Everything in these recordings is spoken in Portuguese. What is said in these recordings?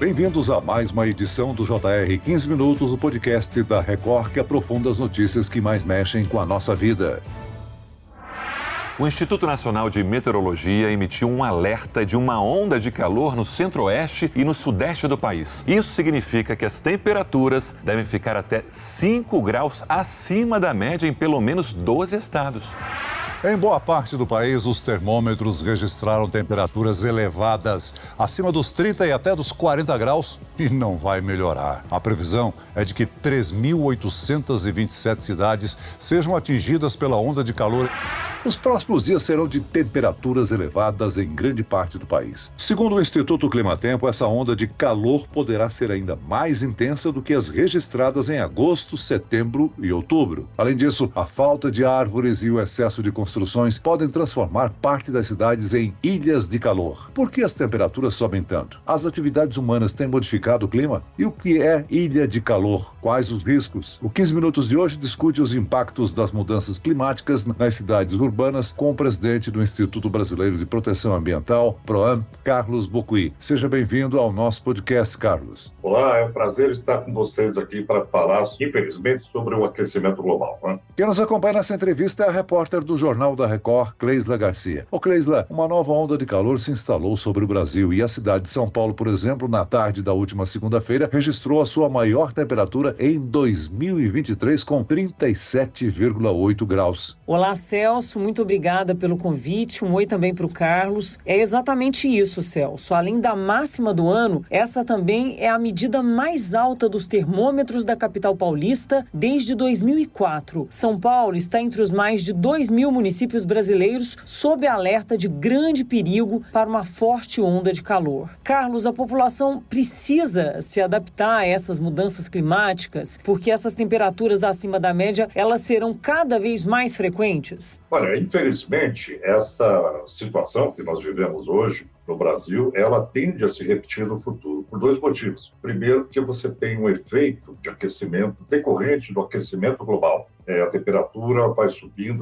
Bem-vindos a mais uma edição do JR 15 Minutos, o podcast da Record que aprofunda as notícias que mais mexem com a nossa vida. O Instituto Nacional de Meteorologia emitiu um alerta de uma onda de calor no centro-oeste e no sudeste do país. Isso significa que as temperaturas devem ficar até 5 graus acima da média em pelo menos 12 estados. Em boa parte do país, os termômetros registraram temperaturas elevadas, acima dos 30 e até dos 40 graus, e não vai melhorar. A previsão é de que 3.827 cidades sejam atingidas pela onda de calor. Os próximos dias serão de temperaturas elevadas em grande parte do país. Segundo o Instituto Climatempo, essa onda de calor poderá ser ainda mais intensa do que as registradas em agosto, setembro e outubro. Além disso, a falta de árvores e o excesso de construções podem transformar parte das cidades em ilhas de calor. Por que as temperaturas sobem tanto? As atividades humanas têm modificado o clima? E o que é ilha de calor? Quais os riscos? O 15 Minutos de hoje discute os impactos das mudanças climáticas nas cidades urbanas com o presidente do Instituto Brasileiro de Proteção Ambiental, PROAM, Carlos Bocuí. Seja bem-vindo ao nosso podcast, Carlos. Olá, é um prazer estar com vocês aqui para falar, infelizmente, sobre o aquecimento global. Quem nos acompanha nessa entrevista é a repórter do Jornal da Record, Cleisla Garcia. Cleisla, uma nova onda de calor se instalou sobre o Brasil e a cidade de São Paulo, por exemplo, na tarde da última segunda-feira, registrou a sua maior temperatura em 2023 com 37,8 graus. Olá, Celso, muito obrigada pelo convite. Um oi também para o Carlos. É exatamente isso, Celso. Além da máxima do ano, essa também é a medida mais alta dos termômetros da capital paulista desde 2004. São Paulo está entre os mais de 2.000 municípios brasileiros sob alerta de grande perigo para uma forte onda de calor. Carlos, a população precisa se adaptar a essas mudanças climáticas, porque essas temperaturas acima da média, elas serão cada vez mais frequentes? Olha, infelizmente, essa situação que nós vivemos hoje no Brasil, ela tende a se repetir no futuro, por dois motivos. Primeiro, que você tem um efeito de aquecimento decorrente do aquecimento global. A temperatura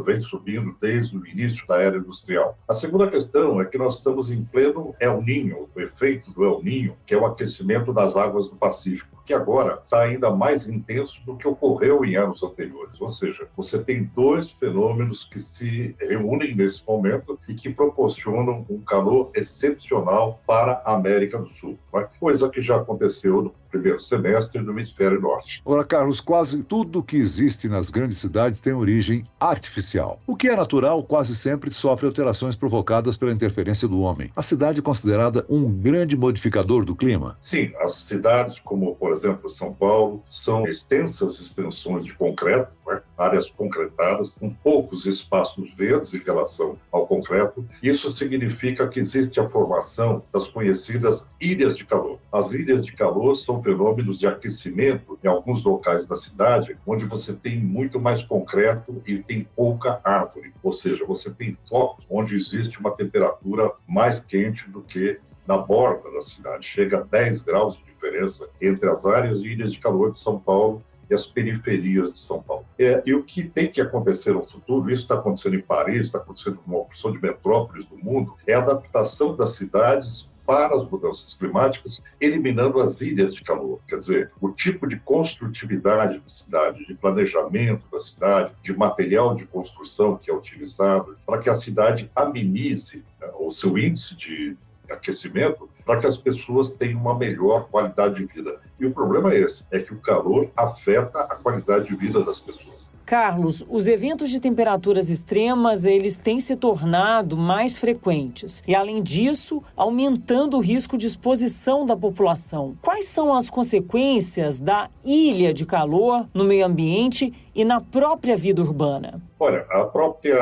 vem subindo desde o início da era industrial. A segunda questão é que nós estamos em pleno El Niño, o efeito do El Niño, que é o aquecimento das águas do Pacífico, que agora está ainda mais intenso do que ocorreu em anos anteriores. Ou seja, você tem dois fenômenos que se reúnem nesse momento e que proporcionam um calor excepcional para a América do Sul, coisa que já aconteceu no primeiro semestre no hemisfério norte. Ora, Carlos, quase tudo que existe nas grandes cidades tem origem artificial. O que é natural quase sempre sofre alterações provocadas pela interferência do homem. A cidade é considerada um grande modificador do clima? Sim, as cidades como, por exemplo, São Paulo, são extensas extensões de concreto, áreas concretadas, com poucos espaços verdes em relação ao concreto. Isso significa que existe a formação das conhecidas ilhas de calor. As ilhas de calor são fenômenos de aquecimento em alguns locais da cidade, onde você tem muito mais concreto e tem pouca árvore. Ou seja, você tem focos onde existe uma temperatura mais quente do que na borda da cidade. Chega a 10 graus de diferença entre as áreas de ilhas de calor de São Paulo e as periferias de São Paulo. E o que tem que acontecer no futuro, isso está acontecendo em Paris, está acontecendo em uma porção de metrópoles do mundo, é a adaptação das cidades para as mudanças climáticas, eliminando as ilhas de calor. Quer dizer, o tipo de construtividade da cidade, de planejamento da cidade, de material de construção que é utilizado, para que a cidade amenize o seu índice de aquecimento, para que as pessoas tenham uma melhor qualidade de vida. E o problema é esse, é que o calor afeta a qualidade de vida das pessoas. Carlos, os eventos de temperaturas extremas, eles têm se tornado mais frequentes e, além disso, aumentando o risco de exposição da população. Quais são as consequências da ilha de calor no meio ambiente e na própria vida urbana? Olha, a própria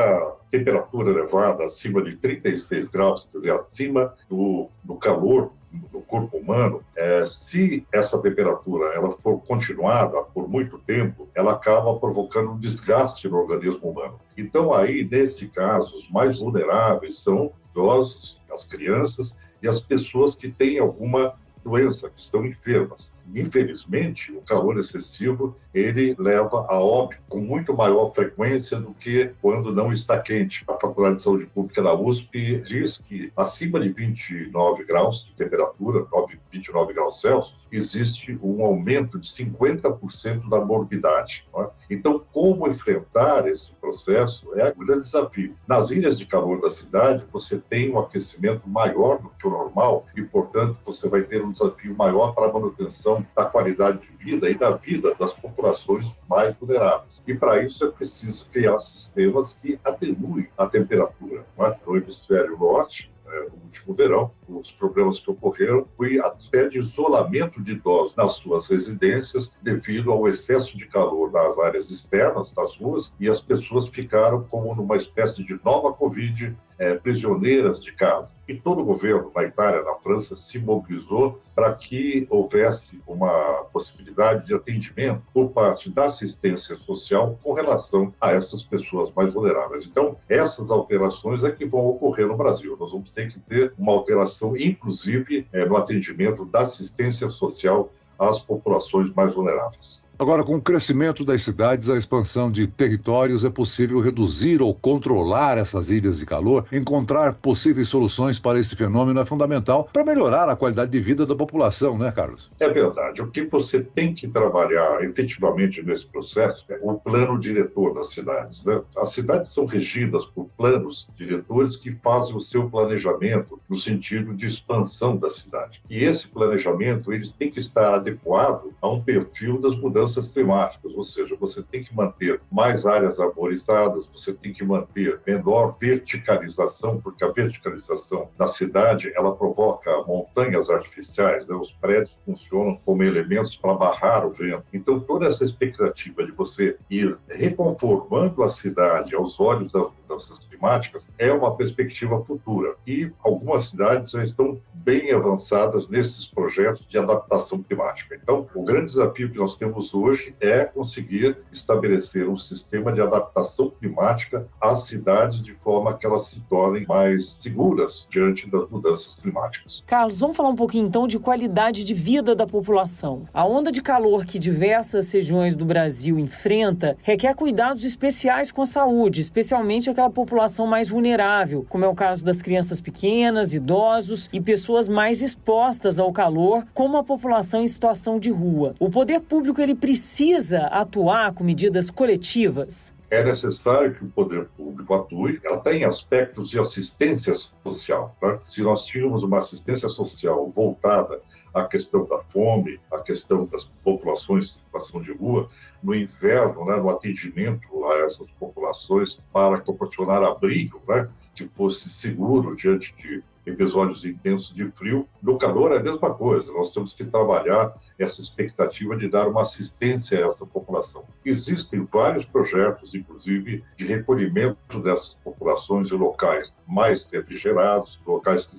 temperatura elevada acima de 36 graus, quer dizer, acima do calor do corpo humano, se essa temperatura ela for continuada por muito tempo, ela acaba provocando um desgaste no organismo humano. Então aí, nesse caso, os mais vulneráveis são idosos, as crianças e as pessoas que têm alguma doença, que estão enfermas. Infelizmente, o calor excessivo, ele leva a óbito com muito maior frequência do que quando não está quente. A Faculdade de Saúde Pública da USP diz que acima de 29 graus de temperatura, 29 graus Celsius, existe um aumento de 50% da morbidade. Não é? Então, como enfrentar esse processo é um grande desafio. Nas ilhas de calor da cidade, você tem um aquecimento maior do que o normal e, portanto, você vai ter um desafio maior para a manutenção da qualidade de vida e da vida das populações mais vulneráveis. E, para isso, é preciso criar sistemas que atenuem a temperatura. Não é? No hemisfério norte, no último verão, os problemas que ocorreram foi até de isolamento de idosos nas suas residências devido ao excesso de calor nas áreas externas, das ruas, e as pessoas ficaram como numa espécie de nova Covid, prisioneiras de casa. E todo o governo na Itália, na França, se mobilizou para que houvesse uma possibilidade de atendimento por parte da assistência social com relação a essas pessoas mais vulneráveis. Então, essas alterações é que vão ocorrer no Brasil. Nós vamos ter que ter uma alteração, inclusive, no atendimento da assistência social às populações mais vulneráveis. Agora, com o crescimento das cidades, a expansão de territórios, é possível reduzir ou controlar essas ilhas de calor? Encontrar possíveis soluções para esse fenômeno é fundamental para melhorar a qualidade de vida da população, né, Carlos? É verdade. O que você tem que trabalhar efetivamente nesse processo é o plano diretor das cidades, né? As cidades são regidas por planos diretores que fazem o seu planejamento no sentido de expansão da cidade. E esse planejamento ele tem que estar adequado a um perfil das mudanças climáticas, ou seja, você tem que manter mais áreas arborizadas, você tem que manter menor verticalização, porque a verticalização da cidade, ela provoca montanhas artificiais, né? Os prédios funcionam como elementos para barrar o vento. Então, toda essa expectativa de você ir reconformando a cidade aos olhos das mudanças climáticas é uma perspectiva futura. E algumas cidades já estão bem avançadas nesses projetos de adaptação climática. Então, o grande desafio que nós temos hoje é conseguir estabelecer um sistema de adaptação climática às cidades de forma que elas se tornem mais seguras diante das mudanças climáticas. Carlos, vamos falar um pouquinho então de qualidade de vida da população. A onda de calor que diversas regiões do Brasil enfrenta requer cuidados especiais com a saúde, especialmente aquela população mais vulnerável, como é o caso das crianças pequenas, idosos e pessoas mais expostas ao calor, como a população em situação de rua. O poder público ele precisa atuar com medidas coletivas? É necessário que o poder público atue, ela tem aspectos de assistência social. Tá? Se nós tínhamos uma assistência social voltada à questão da fome, à questão das populações em situação de rua, no inverno, né, no atendimento a essas populações para proporcionar abrigo, né, que fosse seguro diante de episódios intensos de frio. No calor é a mesma coisa, nós temos que trabalhar essa expectativa de dar uma assistência a essa população. Existem vários projetos, inclusive, de recolhimento dessas populações em locais mais refrigerados, locais que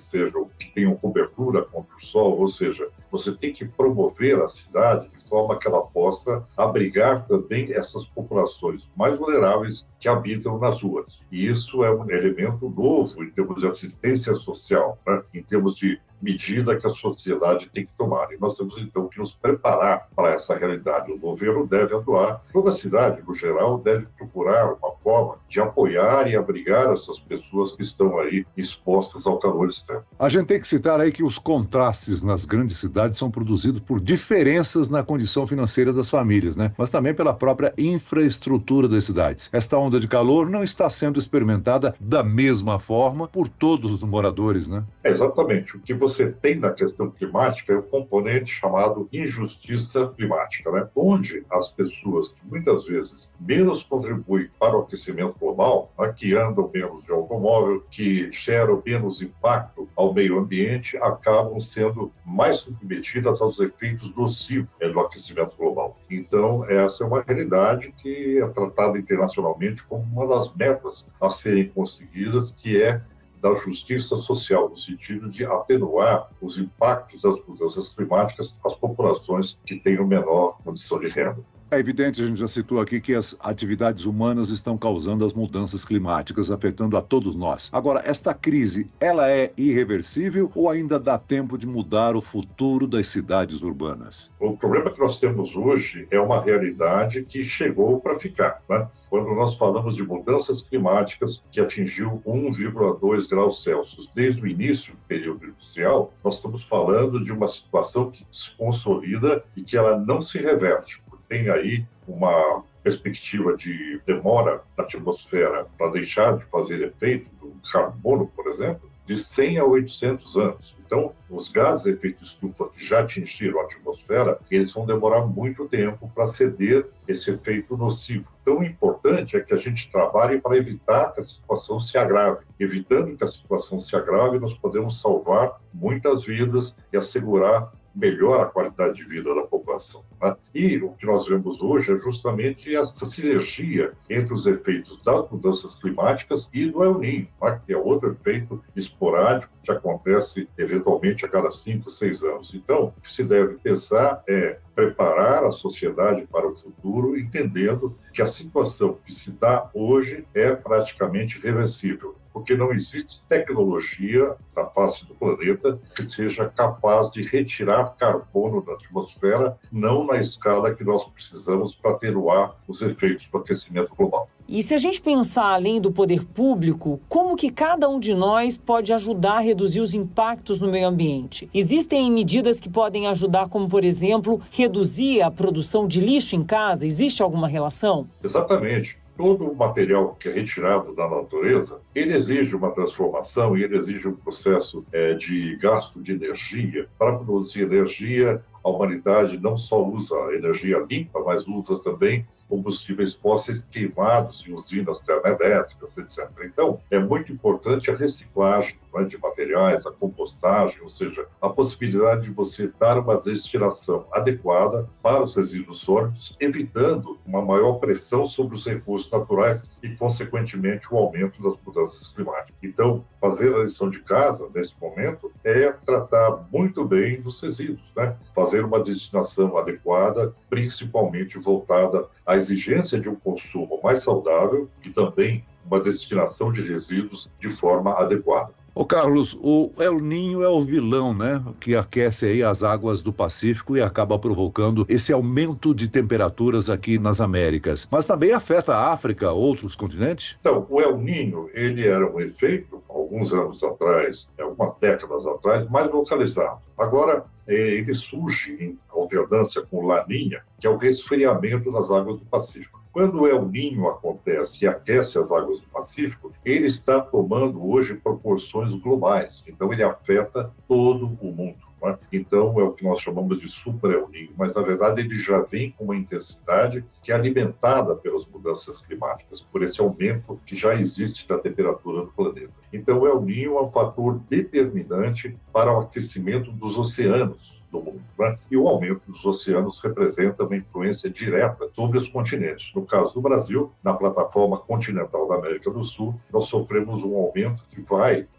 tenham cobertura contra o sol, ou seja, você tem que promover a cidade de forma que ela possa abrigar também essas populações mais vulneráveis que habitam nas ruas. E isso é um elemento novo em termos de assistência social, né? Em termos de medida que a sociedade tem que tomar. E nós temos, então, que nos preparar para essa realidade. O governo deve atuar, toda a cidade, no geral, deve procurar uma forma de apoiar e abrigar essas pessoas que estão aí expostas ao calor externo. A gente tem que citar aí que os contrastes nas grandes cidades são produzidos por diferenças na condição financeira das famílias, né? Mas também pela própria infraestrutura das cidades. Esta onda de calor não está sendo experimentada da mesma forma por todos os moradores, né? Exatamente. O que você tem na questão climática é um componente chamado injustiça climática, né? Onde as pessoas que muitas vezes menos contribuem para o aquecimento global, né, que andam menos de automóvel, que geram menos impacto ao meio ambiente, acabam sendo mais submetidas aos efeitos nocivos do aquecimento global. Então, essa é uma realidade que é tratada internacionalmente como uma das metas a serem conseguidas, que é da justiça social, no sentido de atenuar os impactos das mudanças climáticas às populações que tenham menor condição de renda. É evidente, a gente já citou aqui, que as atividades humanas estão causando as mudanças climáticas, afetando a todos nós. Agora, esta crise, ela é irreversível ou ainda dá tempo de mudar o futuro das cidades urbanas? O problema que nós temos hoje é uma realidade que chegou para ficar, né? Quando nós falamos de mudanças climáticas que atingiu 1,2 graus Celsius desde o início do período industrial, nós estamos falando de uma situação que se consolida e que ela não se reverte. Tem aí uma perspectiva de demora na atmosfera para deixar de fazer efeito do carbono, por exemplo, de 100 a 800 anos. Então, os gases de efeito estufa que já atingiram a atmosfera, eles vão demorar muito tempo para ceder esse efeito nocivo. Então, o importante é que a gente trabalhe para evitar que a situação se agrave. Evitando que a situação se agrave, nós podemos salvar muitas vidas e assegurar melhor a qualidade de vida da população, né? E o que nós vemos hoje é justamente essa sinergia entre os efeitos das mudanças climáticas e do El Niño, né? Que é outro efeito esporádico que acontece eventualmente a cada 5, 6 anos. Então, o que se deve pensar é preparar a sociedade para o futuro, entendendo que a situação que se dá hoje é praticamente reversível, porque não existe tecnologia na face do planeta que seja capaz de retirar carbono da atmosfera, não na escala que nós precisamos para atenuar os efeitos do aquecimento global. E se a gente pensar além do poder público, como que cada um de nós pode ajudar a reduzir os impactos no meio ambiente? Existem medidas que podem ajudar, como, por exemplo, reduzir a produção de lixo em casa? Existe alguma relação? Exatamente. Todo o material que é retirado da natureza, ele exige uma transformação e ele exige um processo de gasto de energia. Para produzir energia, a humanidade não só usa energia limpa, mas usa também combustíveis fósseis queimados em usinas termoelétricas, etc. Então, é muito importante a reciclagem, né, de materiais, a compostagem, ou seja, a possibilidade de você dar uma destinação adequada para os resíduos sólidos, evitando uma maior pressão sobre os recursos naturais e, consequentemente, o aumento das mudanças climáticas. Então, fazer a lição de casa, nesse momento, é tratar muito bem dos resíduos, né? Fazer uma destinação adequada, principalmente voltada à exigência de um consumo mais saudável e também uma destinação de resíduos de forma adequada. Ô Carlos, o El Niño é o vilão, né? Que aquece aí as águas do Pacífico e acaba provocando esse aumento de temperaturas aqui nas Américas. Mas também afeta a África, outros continentes? Então, o El Niño, ele era um efeito, alguns anos atrás, algumas décadas atrás, mais localizado. Agora, ele surge em alternância com La Niña, que é o resfriamento das águas do Pacífico. Quando o El Niño acontece e aquece as águas do Pacífico, ele está tomando hoje proporções globais. Então, ele afeta todo o mundo, né? Então, é o que nós chamamos de Super El Niño, mas, na verdade, ele já vem com uma intensidade que é alimentada pelas mudanças climáticas, por esse aumento que já existe da temperatura do planeta. Então, o El Niño é um fator determinante para o aquecimento dos oceanos do mundo, né? E o aumento dos oceanos representa uma influência direta sobre os continentes. No caso do Brasil, na plataforma continental da América do Sul, nós sofremos um aumento que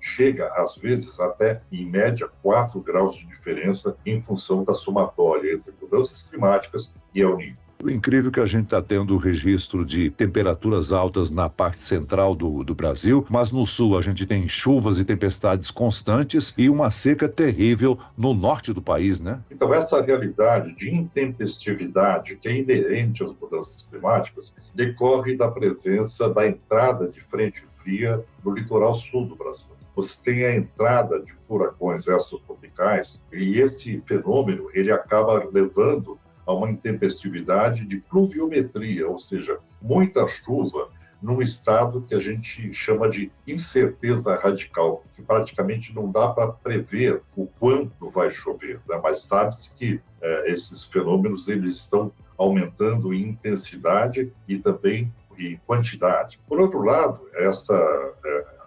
chega às vezes até, em média, 4 graus de diferença em função da somatória entre mudanças climáticas e El Niño. O incrível é que a gente está tendo registro de temperaturas altas na parte central do Brasil, mas no sul a gente tem chuvas e tempestades constantes e uma seca terrível no norte do país, né? Então, essa realidade de intempestividade que é inerente às mudanças climáticas decorre da presença da entrada de frente fria no litoral sul do Brasil. Você tem a entrada de furacões extratropicais e esse fenômeno ele acaba levando a uma intempestividade de pluviometria, ou seja, muita chuva num estado que a gente chama de incerteza radical, que praticamente não dá para prever o quanto vai chover, né? Mas sabe-se que esses fenômenos eles estão aumentando em intensidade e também em quantidade. Por outro lado,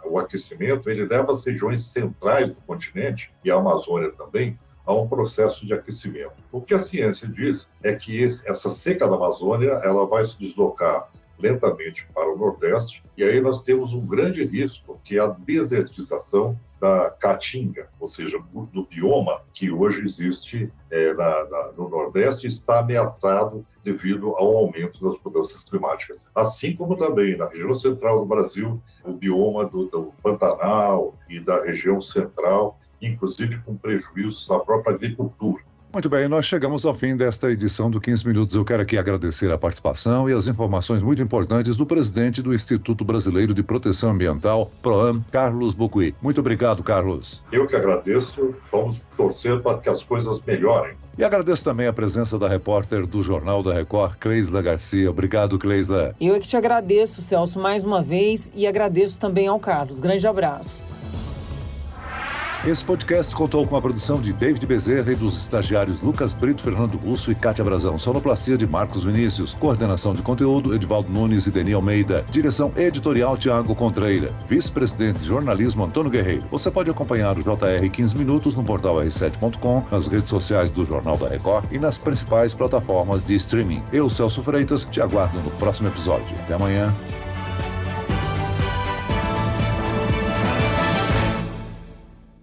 o aquecimento ele leva as regiões centrais do continente e a Amazônia também a um processo de aquecimento. O que a ciência diz é que essa seca da Amazônia ela vai se deslocar lentamente para o Nordeste, e aí nós temos um grande risco, que é a desertização da caatinga, ou seja, do bioma que hoje existe no Nordeste, está ameaçado devido ao aumento das mudanças climáticas. Assim como também na região central do Brasil, o bioma do Pantanal e da região central, inclusive com prejuízos à própria agricultura. Muito bem, nós chegamos ao fim desta edição do 15 Minutos. Eu quero aqui agradecer a participação e as informações muito importantes do presidente do Instituto Brasileiro de Proteção Ambiental, PROAM, Carlos Bucuí. Muito obrigado, Carlos. Eu que agradeço. Vamos torcer para que as coisas melhorem. E agradeço também a presença da repórter do Jornal da Record, Cleisla Garcia. Obrigado, Cleisla. Eu é que te agradeço, Celso, mais uma vez, e agradeço também ao Carlos. Grande abraço. Esse podcast contou com a produção de David Bezerra e dos estagiários Lucas Brito, Fernando Russo e Kátia Brazão. Sonoplastia de Marcos Vinícius. Coordenação de conteúdo, Edivaldo Nunes e Deni Almeida. Direção editorial, Tiago Contreira. Vice-presidente de jornalismo, Antônio Guerreiro. Você pode acompanhar o JR 15 Minutos no portal r7.com, nas redes sociais do Jornal da Record e nas principais plataformas de streaming. Eu, Celso Freitas, te aguardo no próximo episódio. Até amanhã.